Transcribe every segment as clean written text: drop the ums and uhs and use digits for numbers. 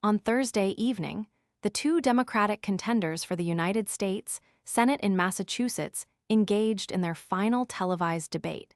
On Thursday evening, the two Democratic contenders for the United States Senate in Massachusetts engaged in their final televised debate,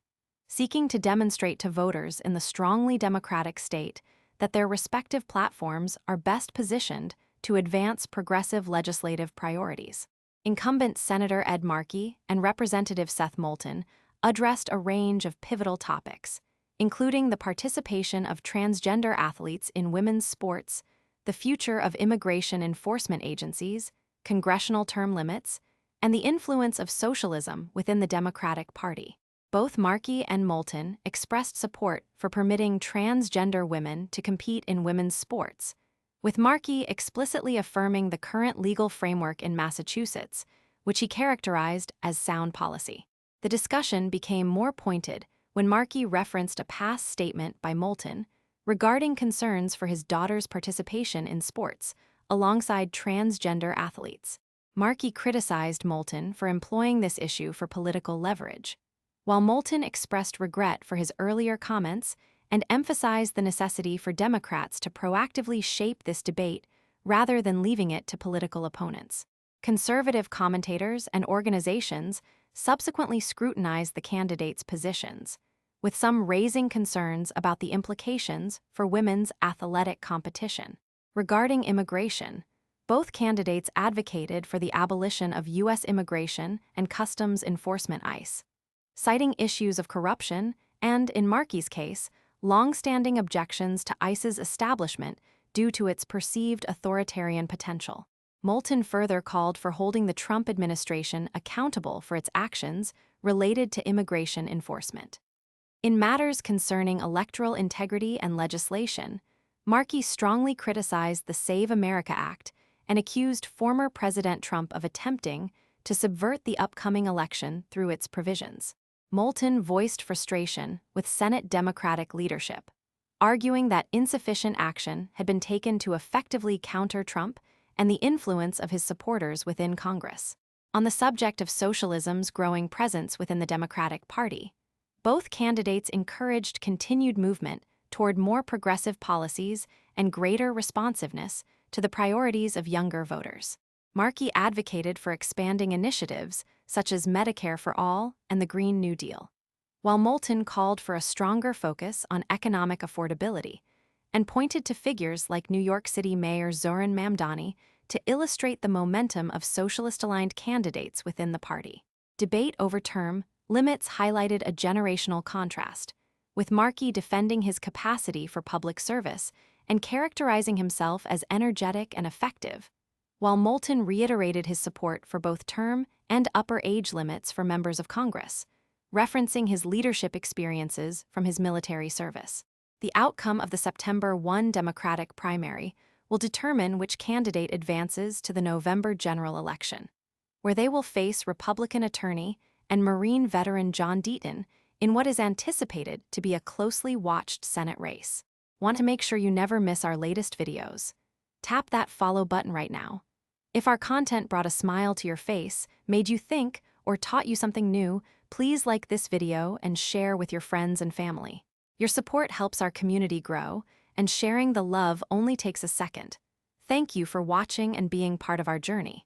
seeking to demonstrate to voters in the strongly Democratic state that their respective platforms are best positioned to advance progressive legislative priorities. Incumbent Senator Ed Markey and Representative Seth Moulton addressed a range of pivotal topics, including the participation of transgender athletes in women's sports, the future of immigration enforcement agencies, congressional term limits, and the influence of socialism within the Democratic Party. Both Markey and Moulton expressed support for permitting transgender women to compete in women's sports, with Markey explicitly affirming the current legal framework in Massachusetts, which he characterized as sound policy. The discussion became more pointed when Markey referenced a past statement by Moulton regarding concerns for his daughter's participation in sports alongside transgender athletes. Markey criticized Moulton for employing this issue for political leverage, while Moulton expressed regret for his earlier comments and emphasized the necessity for Democrats to proactively shape this debate rather than leaving it to political opponents. Conservative commentators and organizations subsequently scrutinized the candidates' positions, with some raising concerns about the implications for women's athletic competition. Regarding immigration, both candidates advocated for the abolition of U.S. Immigration and Customs Enforcement (ICE), citing issues of corruption and, in Markey's case, long-standing objections to ICE's establishment due to its perceived authoritarian potential. Moulton further called for holding the Trump administration accountable for its actions related to immigration enforcement. In matters concerning electoral integrity and legislation, Markey strongly criticized the Save America Act and accused former President Trump of attempting to subvert the upcoming election through its provisions. Moulton voiced frustration with Senate Democratic leadership, arguing that insufficient action had been taken to effectively counter Trump and the influence of his supporters within Congress. On the subject of socialism's growing presence within the Democratic Party, both candidates encouraged continued movement toward more progressive policies and greater responsiveness to the priorities of younger voters. Markey advocated for expanding initiatives such as Medicare for All and the Green New Deal, while Moulton called for a stronger focus on economic affordability and pointed to figures like New York City Mayor Zohran Mamdani to illustrate the momentum of socialist-aligned candidates within the party. Debate over term limits highlighted a generational contrast, with Markey defending his capacity for public service and characterizing himself as energetic and effective, while Moulton reiterated his support for both term and upper age limits for members of Congress, referencing his leadership experiences from his military service. The outcome of the September 1 Democratic primary will determine which candidate advances to the November general election, where they will face Republican attorney and Marine veteran John Deaton in what is anticipated to be a closely watched Senate race. Want to make sure you never miss our latest videos? Tap that follow button right now. If our content brought a smile to your face, made you think, or taught you something new, please like this video and share with your friends and family. Your support helps our community grow, and sharing the love only takes a second. Thank you for watching and being part of our journey.